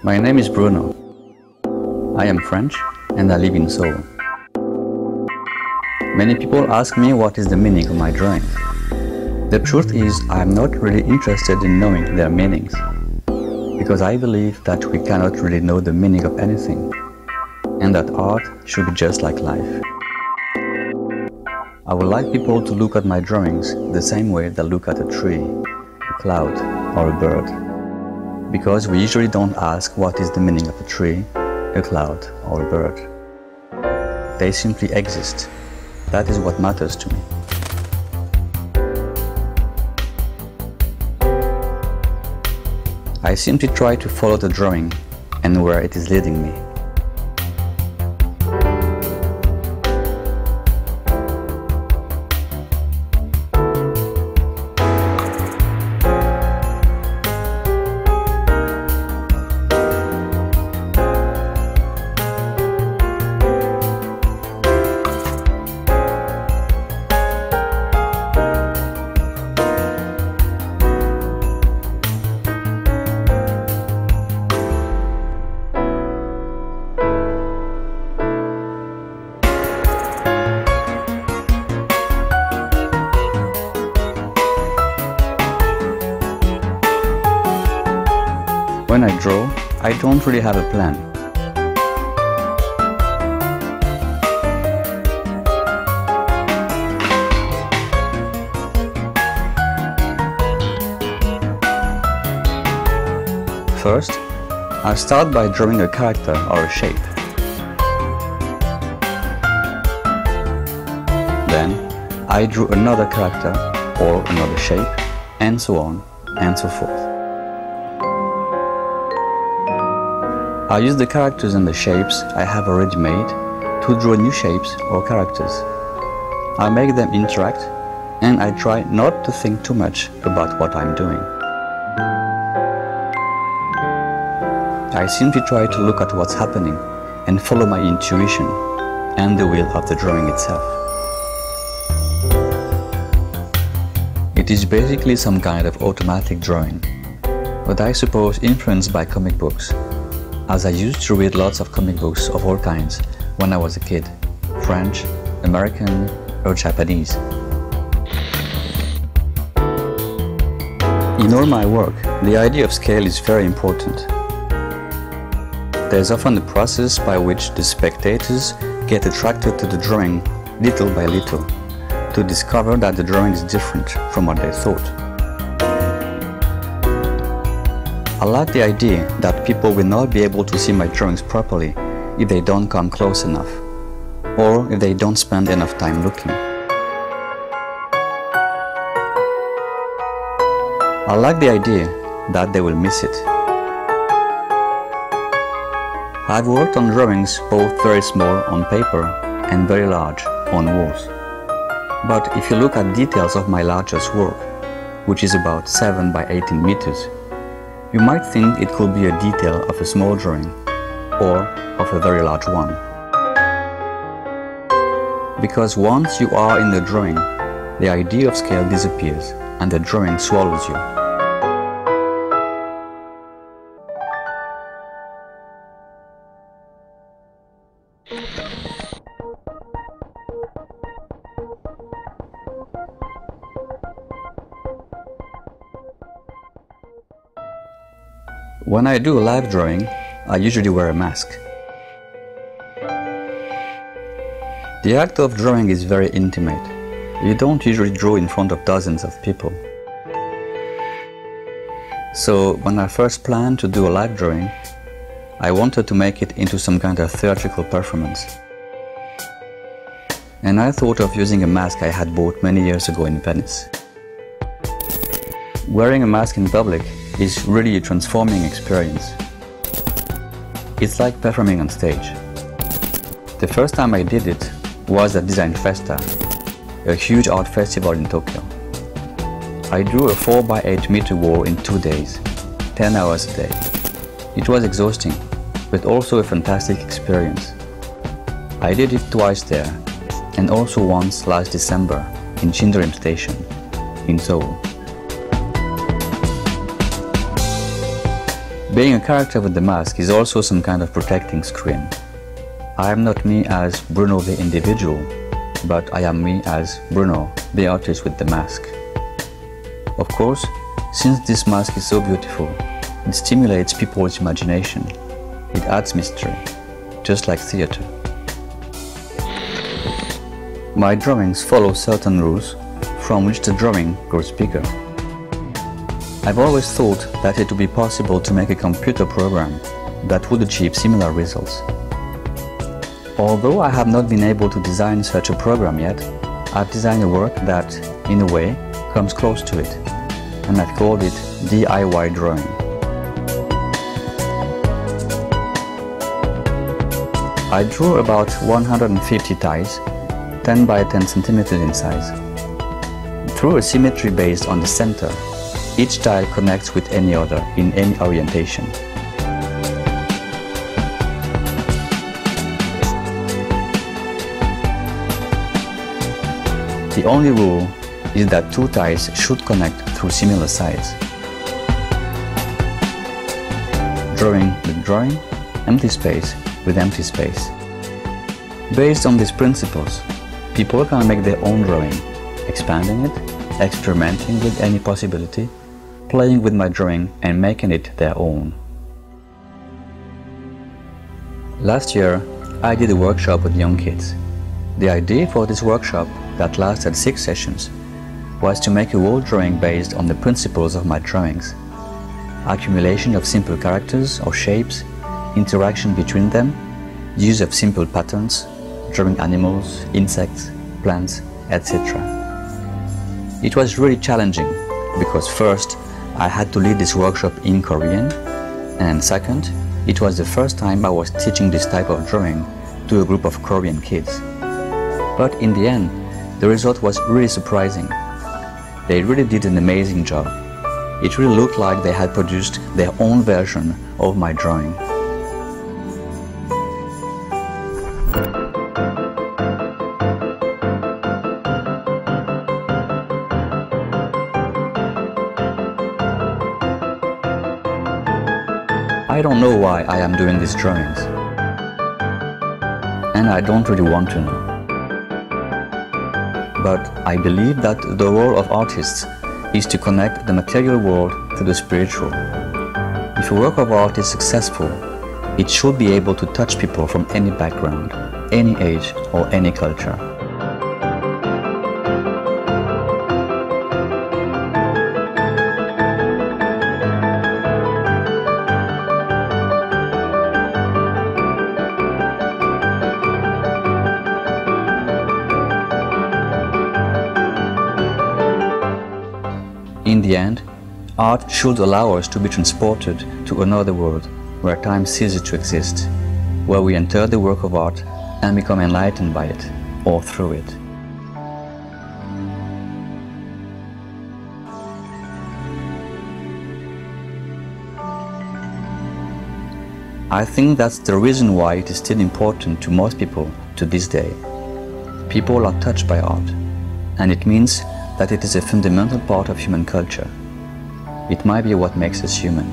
My name is Bruno. I am French and I live in Seoul. Many people ask me what is the meaning of my drawings. The truth is, I am not really interested in knowing their meanings, because I believe that we cannot really know the meaning of anything, and that art should be just like life. I would like people to look at my drawings the same way they look at a tree, a cloud, or a bird. Because we usually don't ask what is the meaning of a tree, a cloud, or a bird. They simply exist. That is what matters to me. I simply try to follow the drawing and where it is leading me. When I draw, I don't really have a plan. First, I start by drawing a character or a shape. Then, I drew another character or another shape, and so on and so forth. I use the characters and the shapes I have already made to draw new shapes or characters. I make them interact, and I try not to think too much about what I'm doing. I simply try to look at what's happening and follow my intuition and the will of the drawing itself. It is basically some kind of automatic drawing, but I suppose influenced by comic books, as I used to read lots of comic books of all kinds when I was a kid, French, American, or Japanese. In all my work, the idea of scale is very important. There is often a process by which the spectators get attracted to the drawing little by little, to discover that the drawing is different from what they thought. I like the idea that people will not be able to see my drawings properly if they don't come close enough, or if they don't spend enough time looking. I like the idea that they will miss it. I've worked on drawings both very small on paper and very large on walls. But if you look at details of my largest work, which is about 7 by 18 meters, you might think it could be a detail of a small drawing, or of a very large one. Because once you are in the drawing, the idea of scale disappears and the drawing swallows you. When I do a live drawing, I usually wear a mask. The act of drawing is very intimate. You don't usually draw in front of dozens of people. So when I first planned to do a live drawing, I wanted to make it into some kind of theatrical performance. And I thought of using a mask I had bought many years ago in Venice. Wearing a mask in public is really a transforming experience. It's like performing on stage. The first time I did it was at Design Festa, a huge art festival in Tokyo. I drew a 4 by 8 meter wall in 2 days, 10 hours a day. It was exhausting, but also a fantastic experience. I did it twice there, and also once last December in Shindorim Station, in Seoul. Being a character with the mask is also some kind of protecting screen. I am not me as Bruno the individual, but I am me as Bruno, the artist with the mask. Of course, since this mask is so beautiful, it stimulates people's imagination. It adds mystery, just like theater. My drawings follow certain rules, from which the drawing grows bigger. I've always thought that it would be possible to make a computer program that would achieve similar results. Although I have not been able to design such a program yet, I've designed a work that, in a way, comes close to it, and I've called it DIY drawing. I drew about 150 tiles, 10 by 10 centimeters in size. Through a symmetry based on the center, each tile connects with any other in any orientation. The only rule is that two tiles should connect through similar sides. Drawing with drawing, empty space with empty space. Based on these principles, people can make their own drawing, expanding it, experimenting with any possibility, playing with my drawing and making it their own. Last year, I did a workshop with young kids. The idea for this workshop, that lasted 6 sessions, was to make a wall drawing based on the principles of my drawings. Accumulation of simple characters or shapes, interaction between them, use of simple patterns, drawing animals, insects, plants, etc. It was really challenging because first, I had to lead this workshop in Korean, and second, it was the first time I was teaching this type of drawing to a group of Korean kids. But in the end, the result was really surprising. They really did an amazing job. It really looked like they had produced their own version of my drawing. I don't know why I am doing these drawings, and I don't really want to know. But I believe that the role of artists is to connect the material world to the spiritual. If a work of art is successful, it should be able to touch people from any background, any age, or any culture. In the end, art should allow us to be transported to another world where time ceases to exist, where we enter the work of art and become enlightened by it or through it. I think that's the reason why it is still important to most people to this day. People are touched by art, and it means that it is a fundamental part of human culture. It might be what makes us human.